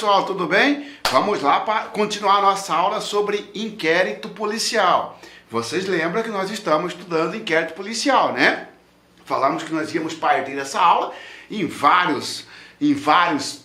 pessoal, tudo bem? Vamos lá para continuar a nossa aula sobre inquérito policial. Vocês lembram que nós estamos estudando inquérito policial, né? Falamos que nós íamos partir dessa aula em vários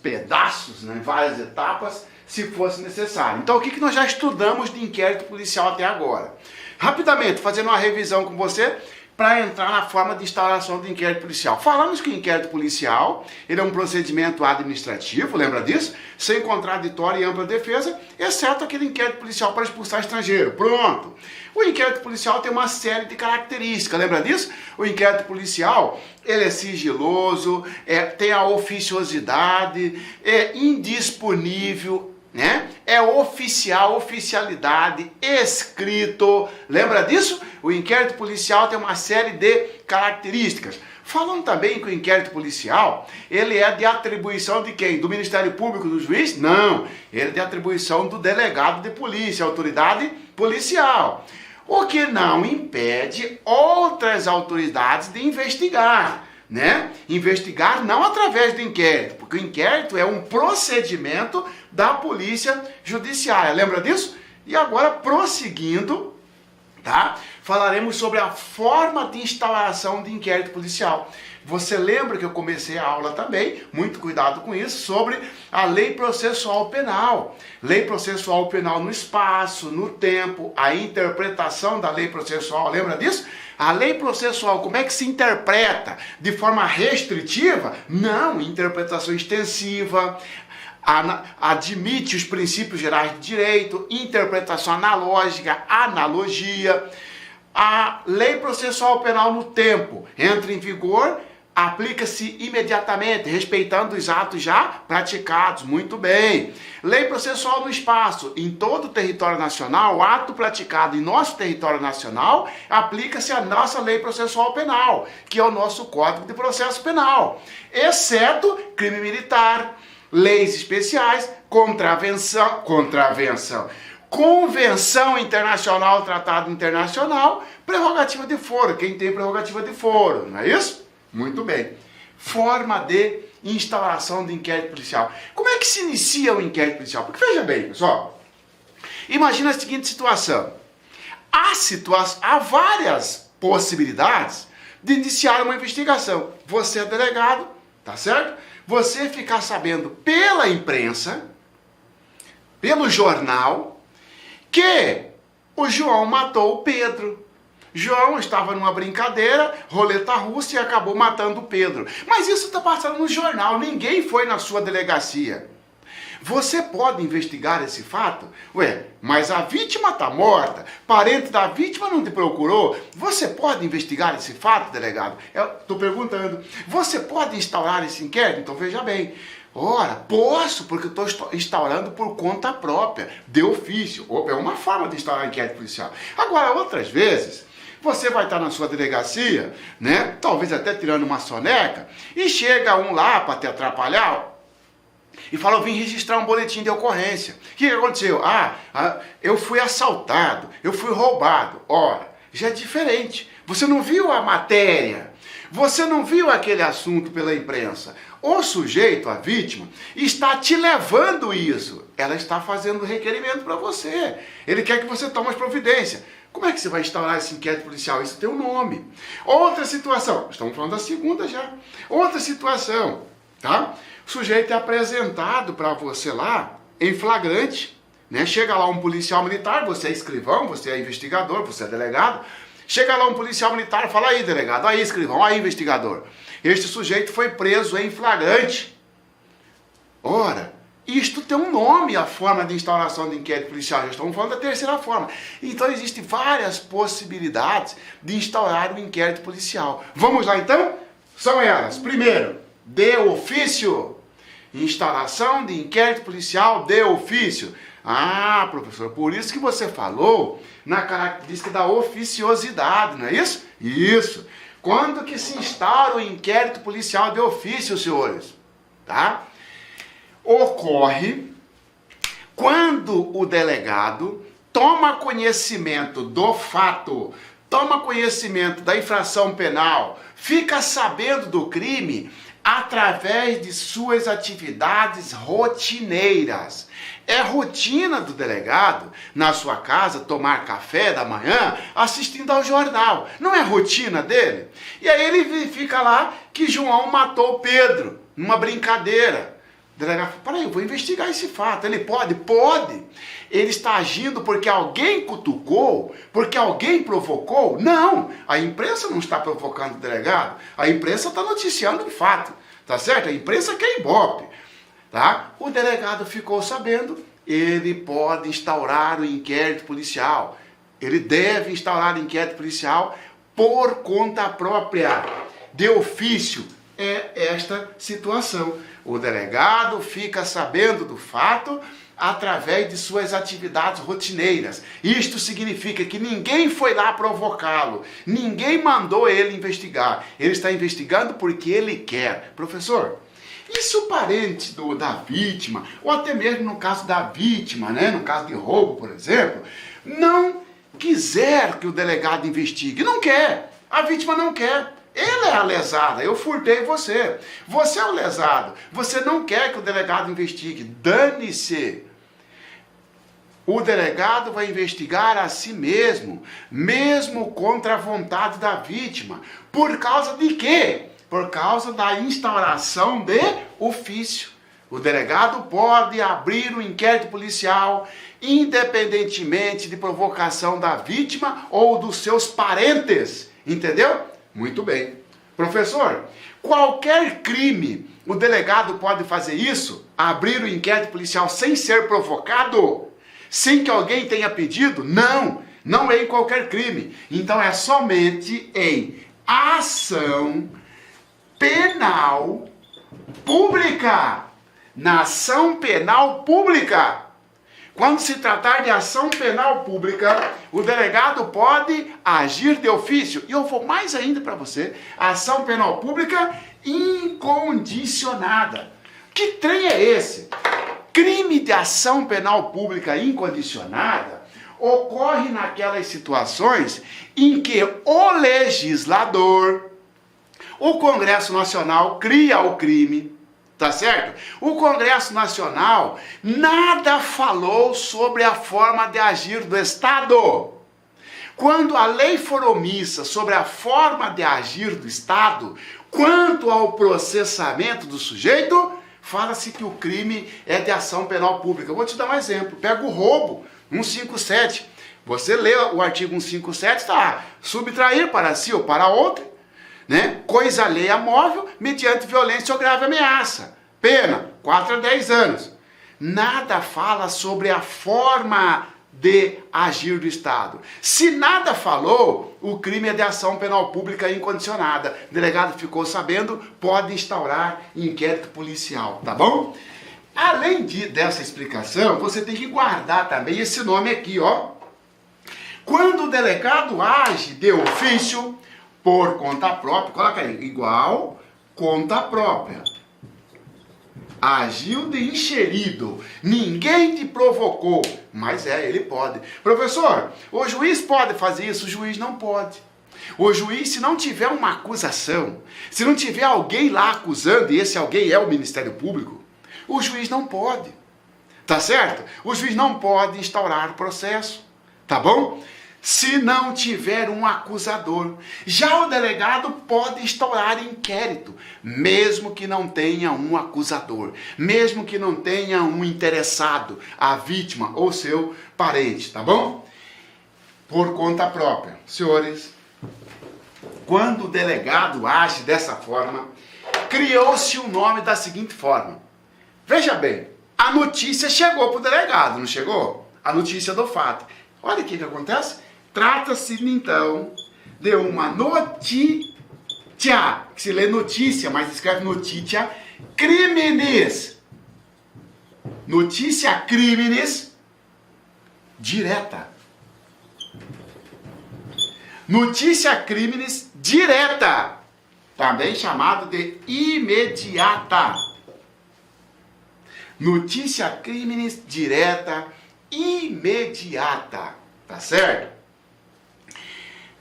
pedaços, né? Em várias etapas, se fosse necessário. Então, o que nós já estudamos de inquérito policial até agora? Rapidamente, fazendo uma revisão com você, para entrar na forma de instauração do inquérito policial. Falamos que o inquérito policial, ele é um procedimento administrativo, lembra disso? Sem contraditório e ampla defesa, exceto aquele inquérito policial para expulsar estrangeiro. Pronto! O inquérito policial tem uma série de características, lembra disso? O inquérito policial, ele é sigiloso, tem a oficiosidade, é indisponível, né? É oficial, oficialidade, escrito. Lembra disso? O inquérito policial tem uma série de características. Falando também que o inquérito policial, ele é de atribuição de quem? Do Ministério Público, do juiz? Não. Ele é de atribuição do delegado de polícia, autoridade policial. O que não impede outras autoridades de investigar, né? Investigar não através do inquérito, porque o inquérito é um procedimento da polícia judiciária. Lembra disso? E agora, prosseguindo, tá? Falaremos sobre a forma de instauração de inquérito policial. Você lembra que eu comecei a aula também, muito cuidado com isso, sobre a lei processual penal. Lei processual penal no espaço, no tempo, a interpretação da lei processual, lembra disso? A lei processual, como é que se interpreta? De forma restritiva? Não, interpretação extensiva, admite os princípios gerais de direito, interpretação analógica, analogia. A lei processual penal no tempo entra em vigor, aplica-se imediatamente, respeitando os atos já praticados. Muito bem. Lei processual no espaço. Em todo o território nacional, o ato praticado em nosso território nacional, aplica-se a nossa lei processual penal, que é o nosso Código de Processo Penal. Exceto crime militar, leis especiais, Convenção internacional, tratado internacional, prerrogativa de foro. Quem tem prerrogativa de foro, não é isso? Muito bem. Forma de instauração de inquérito policial. Como é que se inicia o inquérito policial? Porque veja bem, pessoal. Imagina a seguinte situação. Há várias possibilidades de iniciar uma investigação. Você é delegado, tá certo? Você ficar sabendo pela imprensa, pelo jornal, que o João matou o Pedro. João estava numa brincadeira, roleta russa, e acabou matando o Pedro. Mas isso está passando no jornal, ninguém foi na sua delegacia. Você pode investigar esse fato? Ué, mas a vítima está morta, parente da vítima não te procurou. Você pode investigar esse fato, delegado? Eu estou perguntando. Você pode instaurar esse inquérito? Então veja bem. Ora, posso, porque eu estou instaurando por conta própria, de ofício. É uma forma de instaurar inquérito policial. Agora, outras vezes, você vai estar na sua delegacia, né? Talvez até tirando uma soneca, e chega um lá para te atrapalhar e fala: eu vim registrar um boletim de ocorrência. O que aconteceu? Eu fui assaltado, eu fui roubado. Ora, já é diferente. Você não viu a matéria, você não viu aquele assunto pela imprensa. O sujeito, a vítima, está te levando isso. Ela está fazendo requerimento para você. Ele quer que você tome as providências. Como é que você vai instaurar esse inquérito policial? Isso tem um nome. Outra situação, estamos falando da segunda já. Outra situação, tá? O sujeito é apresentado para você lá em flagrante, né? Chega lá um policial militar, você é escrivão, você é investigador, você é delegado. Chega lá um policial militar e fala: aí, delegado, aí, escrivão, aí, investigador. Este sujeito foi preso em flagrante. Ora, isto tem um nome, a forma de instauração de inquérito policial. Já estamos falando da terceira forma. Então, existem várias possibilidades de instaurar o inquérito policial. Vamos lá, então? São elas. Primeiro, de ofício. Instalação de inquérito policial de ofício. Ah, professor, por isso que você falou na característica da oficiosidade, não é isso? Isso. Quando que se instaura o inquérito policial de ofício, senhores? Tá? Ocorre quando o delegado toma conhecimento do fato, toma conhecimento da infração penal, fica sabendo do crime através de suas atividades rotineiras. É rotina do delegado, na sua casa, tomar café da manhã assistindo ao jornal. Não é rotina dele? E aí ele fica lá que João matou Pedro, numa brincadeira. O delegado fala, peraí, eu vou investigar esse fato. Ele pode? Pode. Ele está agindo porque alguém cutucou? Porque alguém provocou? Não. A imprensa não está provocando o delegado. A imprensa está noticiando um fato. Tá certo? A imprensa quer ibope. Tá? O delegado ficou sabendo, ele pode instaurar o inquérito policial. Ele deve instaurar o inquérito policial por conta própria. De ofício é esta situação. O delegado fica sabendo do fato através de suas atividades rotineiras. Isto significa que ninguém foi lá provocá-lo, ninguém mandou ele investigar. Ele está investigando porque ele quer. Professor, e se o parente da vítima, ou até mesmo no caso da vítima, né, no caso de roubo, por exemplo, não quiser que o delegado investigue? Não quer. A vítima não quer. Ele é a lesada, eu furtei você. Você é o lesado. Você não quer que o delegado investigue. Dane-se. O delegado vai investigar a si mesmo, mesmo contra a vontade da vítima. Por causa de quê? Por causa da instauração de ofício. O delegado pode abrir um inquérito policial, independentemente de provocação da vítima ou dos seus parentes. Entendeu? Muito bem. Professor, qualquer crime, o delegado pode fazer isso? Abrir o inquérito policial sem ser provocado? Sem que alguém tenha pedido? Não, não é em qualquer crime. Então é somente em ação penal pública. Na ação penal pública. Quando se tratar de ação penal pública, o delegado pode agir de ofício. E eu vou mais ainda para você. Ação penal pública incondicionada. Que trem é esse? Crime de ação penal pública incondicionada ocorre naquelas situações em que o legislador, o Congresso Nacional cria o crime, tá certo? O Congresso Nacional nada falou sobre a forma de agir do Estado. Quando a lei for omissa sobre a forma de agir do Estado, quanto ao processamento do sujeito, fala-se que o crime é de ação penal pública. Eu vou te dar um exemplo. Pega o roubo, 157. Você lê o artigo 157, está subtrair para si ou para outro, né? Coisa alheia móvel, mediante violência ou grave ameaça. Pena, 4 a 10 anos. Nada fala sobre a forma de agir do Estado. Se nada falou, o crime é de ação penal pública incondicionada. O delegado ficou sabendo, pode instaurar inquérito policial, tá bom? Além dessa explicação, você tem que guardar também esse nome aqui, ó. Quando o delegado age de ofício, por conta própria, coloca aí, igual, conta própria. Agiu de enxerido, ninguém te provocou, mas ele pode. Professor, o juiz pode fazer isso? O juiz não pode. O juiz, se não tiver uma acusação, se não tiver alguém lá acusando, e esse alguém é o Ministério Público, o juiz não pode. Tá certo? O juiz não pode instaurar processo, tá bom? Se não tiver um acusador. Já o delegado pode instaurar inquérito, mesmo que não tenha um acusador, mesmo que não tenha um interessado, a vítima ou seu parente, tá bom? Por conta própria. Senhores, quando o delegado age dessa forma, criou-se um nome da seguinte forma. Veja bem, a notícia chegou para o delegado, não chegou? A notícia do fato. Olha o que acontece. Trata-se, então, de uma notícia, que se lê notícia, mas escreve notícia criminis. Notícia criminis direta. Notícia criminis direta, também chamado de imediata. Notícia criminis direta, imediata, tá certo?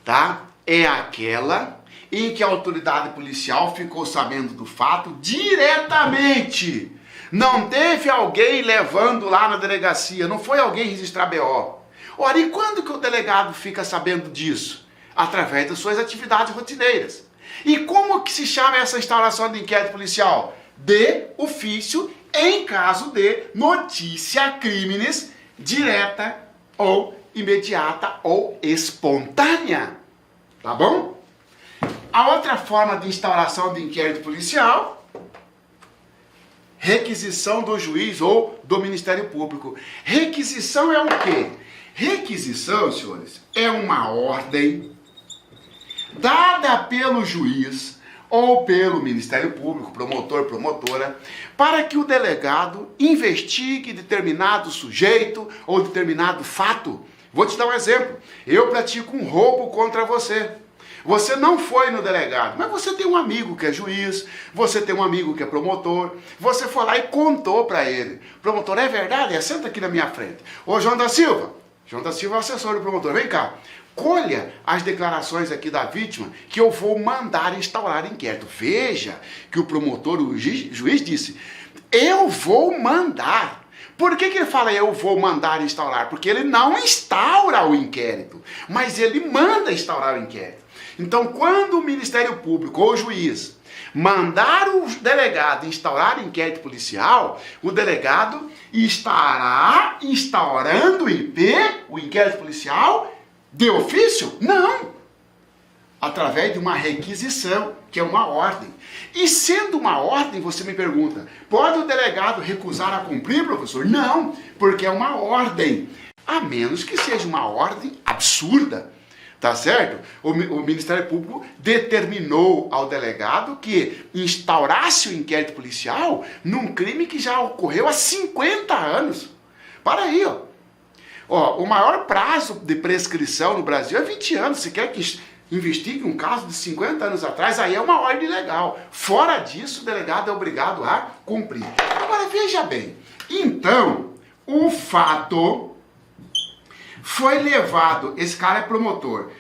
Tá? É aquela em que a autoridade policial ficou sabendo do fato diretamente. Não teve alguém levando lá na delegacia, não foi alguém registrar BO. Ora, e quando que o delegado fica sabendo disso? Através das suas atividades rotineiras. E como que se chama essa instauração de inquérito policial? De ofício, em caso de notícia crimes direta ou imediata ou espontânea. Tá bom? A outra forma de instauração de inquérito policial, requisição do juiz ou do Ministério Público. Requisição é o quê? Requisição, senhores, é uma ordem dada pelo juiz ou pelo Ministério Público, promotor, promotora, para que o delegado investigue determinado sujeito ou determinado fato. Vou te dar um exemplo. Eu pratico um roubo contra você. Você não foi no delegado, mas você tem um amigo que é juiz, você tem um amigo que é promotor, você foi lá e contou para ele. Promotor, é verdade? Senta aqui na minha frente. Ô, João da Silva. João da Silva é o assessor do promotor. Vem cá. Colha as declarações aqui da vítima que eu vou mandar instaurar inquérito. Veja que o promotor, o juiz disse, eu vou mandar. Por que ele fala eu vou mandar instaurar? Porque ele não instaura o inquérito, mas ele manda instaurar o inquérito. Então, quando o Ministério Público ou o juiz mandar o delegado instaurar inquérito policial, o delegado estará instaurando o IP, o inquérito policial, de ofício? Não! Através de uma requisição, que é uma ordem. E sendo uma ordem, você me pergunta, pode o delegado recusar a cumprir, professor? Não, porque é uma ordem. A menos que seja uma ordem absurda, tá certo? O Ministério Público determinou ao delegado que instaurasse o inquérito policial num crime que já ocorreu há 50 anos. Para aí, ó. Ó, o maior prazo de prescrição no Brasil é 20 anos. Se quer que investigue um caso de 50 anos atrás, aí é uma ordem legal. Fora disso, o delegado é obrigado a cumprir. Agora, veja bem. Então, o fato foi levado... Esse cara é promotor,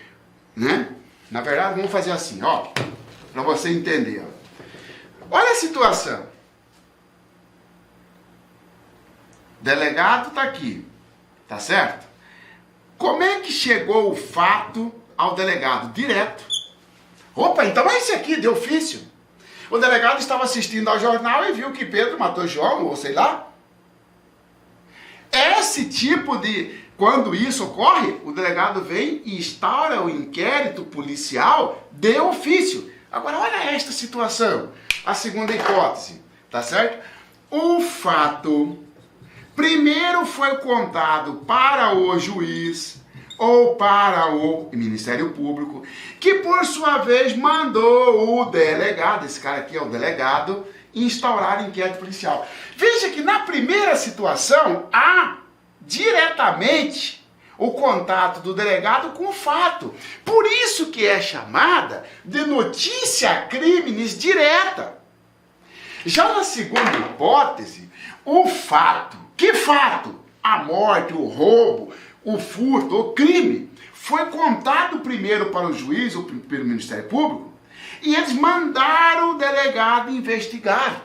né? Na verdade, vamos fazer assim, ó. Para você entender. Ó. Olha a situação. O delegado está aqui. Tá certo? Como é que chegou o fato ao delegado? Direto. Opa, então é esse aqui, de ofício. O delegado estava assistindo ao jornal e viu que Pedro matou João, ou sei lá. Esse tipo de... Quando isso ocorre, o delegado vem e instaura o inquérito policial de ofício. Agora, olha esta situação. A segunda hipótese, tá certo? O fato... primeiro foi contado para o juiz ou para o Ministério Público, que por sua vez mandou o delegado, esse cara aqui é o delegado, instaurar inquérito policial. Veja que na primeira situação há diretamente o contato do delegado com o fato. Por isso que é chamada de notícia crimes direta. Já na segunda hipótese, o fato, que fato? A morte, o roubo, o furto, o crime, foi contado primeiro para o juiz ou pelo Ministério Público e eles mandaram o delegado investigar.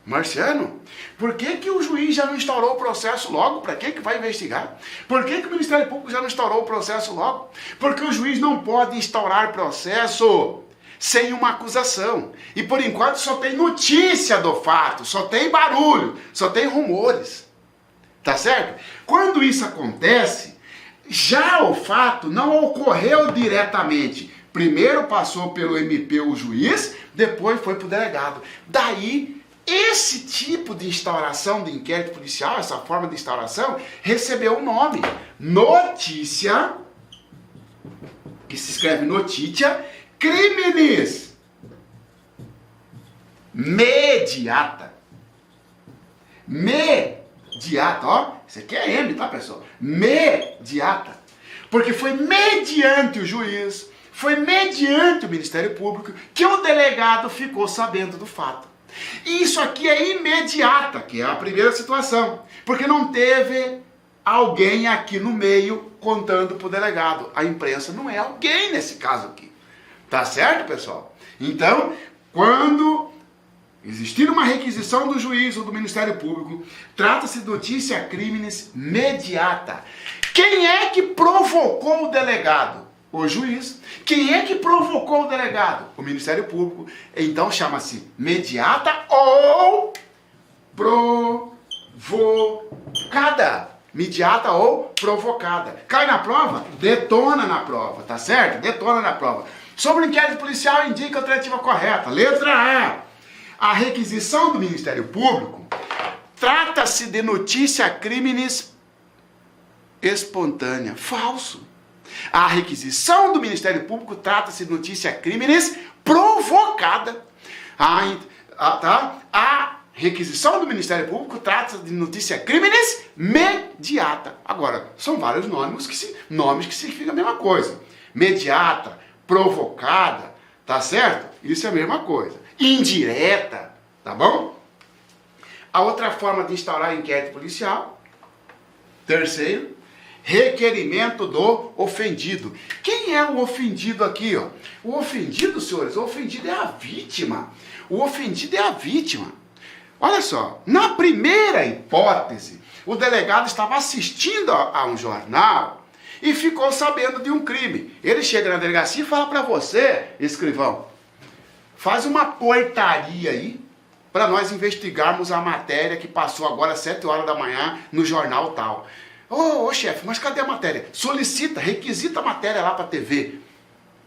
Marciano, por que o juiz já não instaurou o processo logo? Para que vai investigar? Por que o Ministério Público já não instaurou o processo logo? Porque o juiz não pode instaurar processo sem uma acusação. E por enquanto só tem notícia do fato, só tem barulho, só tem rumores. Tá certo? Quando isso acontece, já o fato não ocorreu diretamente. Primeiro passou pelo MP, o juiz, depois foi para o delegado. Daí, esse tipo de instauração de inquérito policial, essa forma de instauração, recebeu o nome notícia, que se escreve notícia, crimes mediata. Mediata, ó, isso aqui é M, tá, pessoal? Mediata. Porque foi mediante o juiz, foi mediante o Ministério Público que o delegado ficou sabendo do fato. E isso aqui é imediata, que é a primeira situação, porque não teve alguém aqui no meio contando para o delegado. A imprensa não é alguém nesse caso aqui. Tá certo, pessoal? Então, quando existir uma requisição do juiz ou do Ministério Público, trata-se de notícia crimes imediata. Quem é que provocou o delegado? O juiz. Quem é que provocou o delegado? O Ministério Público. Então chama-se mediata ou provocada. Mediata ou provocada. Cai na prova? Detona na prova, tá certo? Detona na prova. Sobre o inquérito policial, indica a alternativa correta. Letra A. A requisição do Ministério Público trata-se de notícia crimes espontânea. Falso. A requisição do Ministério Público trata-se de notícia crimes provocada. A requisição do Ministério Público trata-se de notícia crimes mediata. Agora, são vários nomes que significam a mesma coisa. Mediata, provocada, tá certo? Isso é a mesma coisa. Indireta, tá bom? A outra forma de instaurar inquérito policial, terceiro, requerimento do ofendido. Quem é o ofendido aqui, ó? O ofendido, senhores, o ofendido é a vítima. O ofendido é a vítima. Olha só, na primeira hipótese, o delegado estava assistindo a um jornal e ficou sabendo de um crime. Ele chega na delegacia e fala para você, escrivão, faz uma portaria aí para nós investigarmos a matéria que passou agora às 7 horas da manhã no jornal tal. Ô, chefe, mas cadê a matéria? Solicita, requisita a matéria lá para a TV.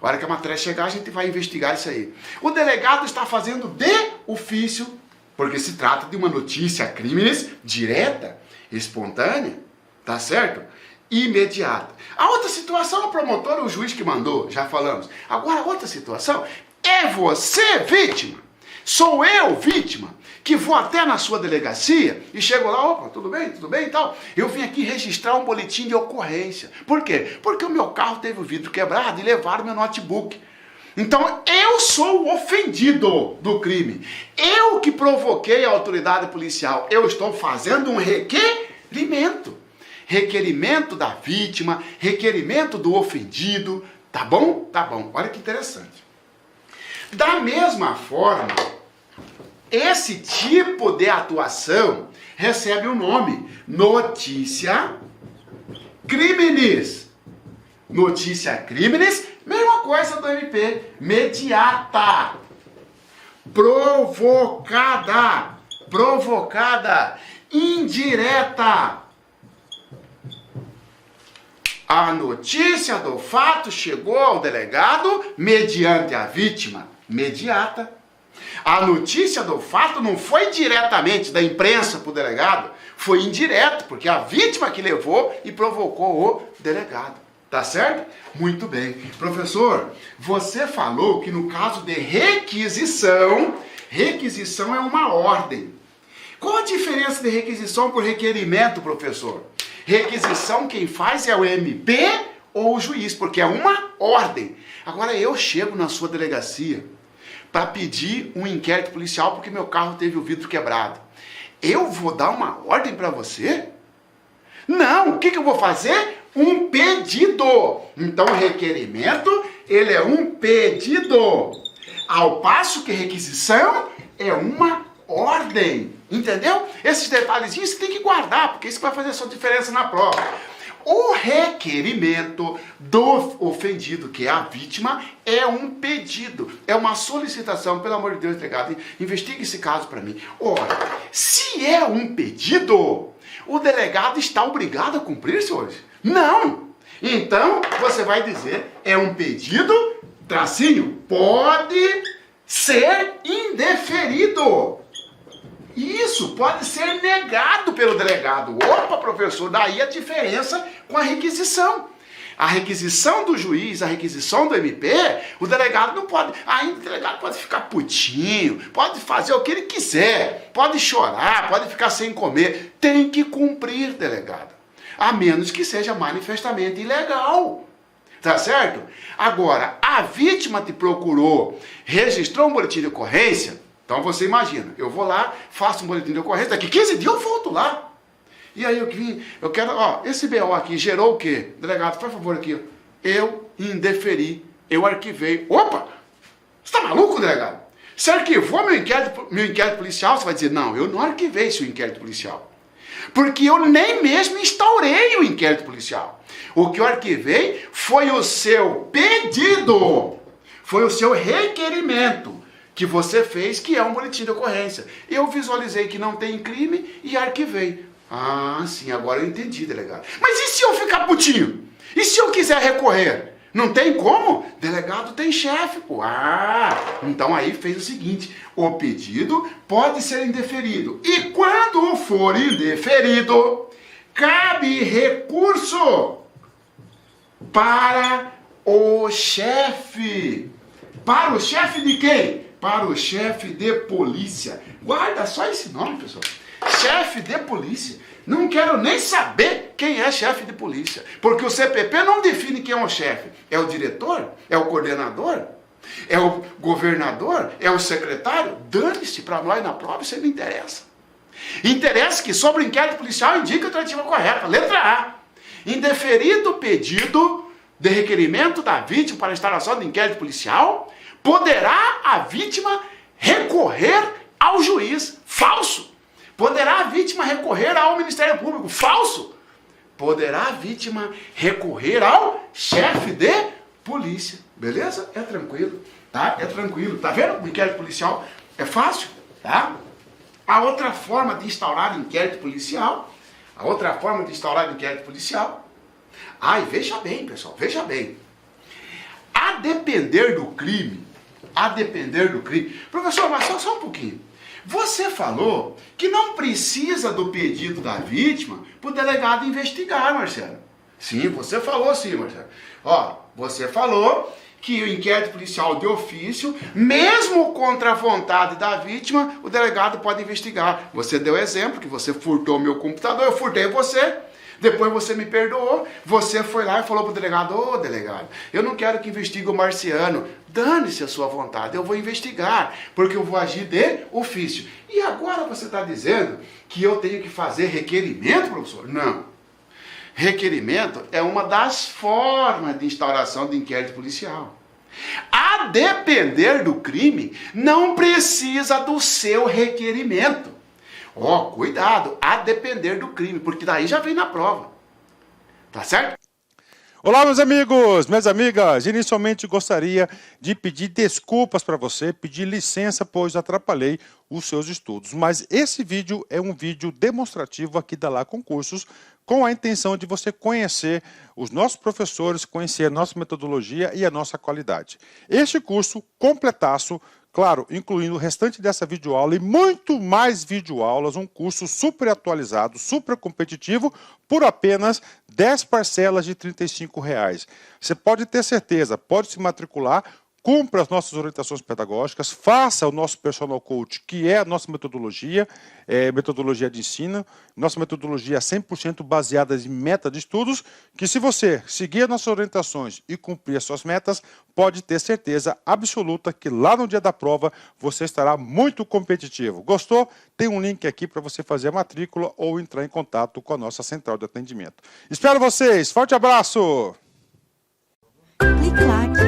A hora que a matéria chegar, a gente vai investigar isso aí. O delegado está fazendo de ofício, porque se trata de uma notícia crimes direta, espontânea, tá certo? Imediata. A outra situação, o promotor, o juiz que mandou, já falamos. Agora, a outra situação, é você vítima? Sou eu vítima? Que vou até na sua delegacia e chego lá, opa, tudo bem e tal. Eu vim aqui registrar um boletim de ocorrência. Por quê? Porque o meu carro teve o vidro quebrado e levaram meu notebook. Então, eu sou o ofendido do crime. Eu que provoquei a autoridade policial. Eu estou fazendo um requerimento. Requerimento da vítima, requerimento do ofendido. Tá bom? Tá bom. Olha que interessante. Da mesma forma, esse tipo de atuação recebe o nome notícia crimes. Notícia crimes, mesma coisa do MP, mediata, provocada, indireta. A notícia do fato chegou ao delegado mediante a vítima, mediata. A notícia do fato não foi diretamente da imprensa para o delegado, foi indireto, porque a vítima que levou e provocou o delegado. Tá certo? Muito bem. Professor, você falou que no caso de requisição é uma ordem. Qual a diferença de requisição por requerimento, professor? Requisição quem faz é o MP ou o juiz, porque é uma ordem. Agora eu chego na sua delegacia para pedir um inquérito policial porque meu carro teve o vidro quebrado. Eu vou dar uma ordem para você? Não, o que eu vou fazer? Um pedido. Então, o requerimento, ele é um pedido. Ao passo que requisição é uma ordem. Entendeu? Esses detalhezinhos você tem que guardar, porque isso vai fazer a sua diferença na prova. O requerimento do ofendido, que é a vítima, é um pedido, é uma solicitação, pelo amor de Deus, delegado, investigue esse caso para mim. Ora, se é um pedido, o delegado está obrigado a cumprir, senhores? Não! Então, você vai dizer, é um pedido, tracinho, pode ser indeferido. Isso pode ser negado pelo delegado. Opa, professor, daí a diferença com a requisição. A requisição do juiz, a requisição do MP, o delegado não pode. Ainda o delegado pode ficar putinho, pode fazer o que ele quiser, pode chorar, pode ficar sem comer. Tem que cumprir, delegado. A menos que seja manifestamente ilegal. Tá certo? Agora, a vítima te procurou, registrou um boletim de ocorrência. Então você imagina, eu vou lá, faço um boletim de ocorrência, daqui 15 dias eu volto lá. E aí eu quero, esse BO aqui gerou o quê? Delegado, por favor aqui, eu indeferi eu arquivei. Opa! Você tá maluco, delegado? Você arquivou meu inquérito policial? Você vai dizer, não, eu não arquivei seu inquérito policial. Porque eu nem mesmo instaurei o inquérito policial. O que eu arquivei foi o seu pedido, foi o seu requerimento que você fez, que é um boletim de ocorrência. Eu visualizei que não tem crime e arquivei. Ah, sim, agora eu entendi, delegado. Mas e se eu ficar putinho? E se eu quiser recorrer? Não tem como? Delegado tem chefe, pô. Ah, então aí fez o seguinte, o pedido pode ser indeferido. E quando for indeferido, cabe recurso para o chefe. Para o chefe de quem? Para o chefe de polícia. Guarda só esse nome, pessoal. Chefe de polícia. Não quero nem saber quem é chefe de polícia. Porque o CPP não define quem é o chefe. É o diretor? É o coordenador? É o governador? É o secretário? Dane-se para nós na prova, isso aí não interessa. Interessa que sobre o inquérito policial indica a alternativa correta. Letra A. Indeferido o pedido de requerimento da vítima para a instalação do inquérito policial, poderá a vítima recorrer ao juiz. Falso. Poderá a vítima recorrer ao Ministério Público. Falso. Poderá a vítima recorrer ao chefe de polícia. Beleza? É tranquilo, tá? É tranquilo. Tá vendo? O inquérito policial é fácil, tá? A outra forma de instaurar inquérito policial, ai, veja bem, pessoal, veja bem. A depender do crime, professor, mas só um pouquinho. Você falou que não precisa do pedido da vítima para o delegado investigar, Marcelo. Sim, você falou sim, Marcelo. Ó, você falou que o inquérito policial de ofício, mesmo contra a vontade da vítima, o delegado pode investigar. Você deu exemplo que você furtou meu computador, eu furtei você. Depois você me perdoou, você foi lá e falou pro delegado, ô delegado, eu não quero que investigue o Marciano, dane-se a sua vontade, eu vou investigar, porque eu vou agir de ofício. E agora você está dizendo que eu tenho que fazer requerimento, professor? Não. Requerimento é uma das formas de instauração de inquérito policial. A depender do crime, não precisa do seu requerimento. Ó, cuidado, a depender do crime, porque daí já vem na prova. Tá certo? Olá, meus amigos, minhas amigas. Inicialmente gostaria de pedir desculpas para você, pedir licença, pois atrapalhei os seus estudos. Mas esse vídeo é um vídeo demonstrativo aqui da Lá Concursos, com a intenção de você conhecer os nossos professores, conhecer a nossa metodologia e a nossa qualidade. Este curso completaço, claro, incluindo o restante dessa videoaula e muito mais videoaulas, um curso super atualizado, super competitivo, por apenas 10 parcelas de R$ 35. Você pode ter certeza, pode se matricular, cumpra as nossas orientações pedagógicas, faça o nosso personal coach, que é a nossa metodologia de ensino, nossa metodologia 100% baseada em meta de estudos, que se você seguir as nossas orientações e cumprir as suas metas, pode ter certeza absoluta que lá no dia da prova você estará muito competitivo. Gostou? Tem um link aqui para você fazer a matrícula ou entrar em contato com a nossa central de atendimento. Espero vocês! Forte abraço! Clique like.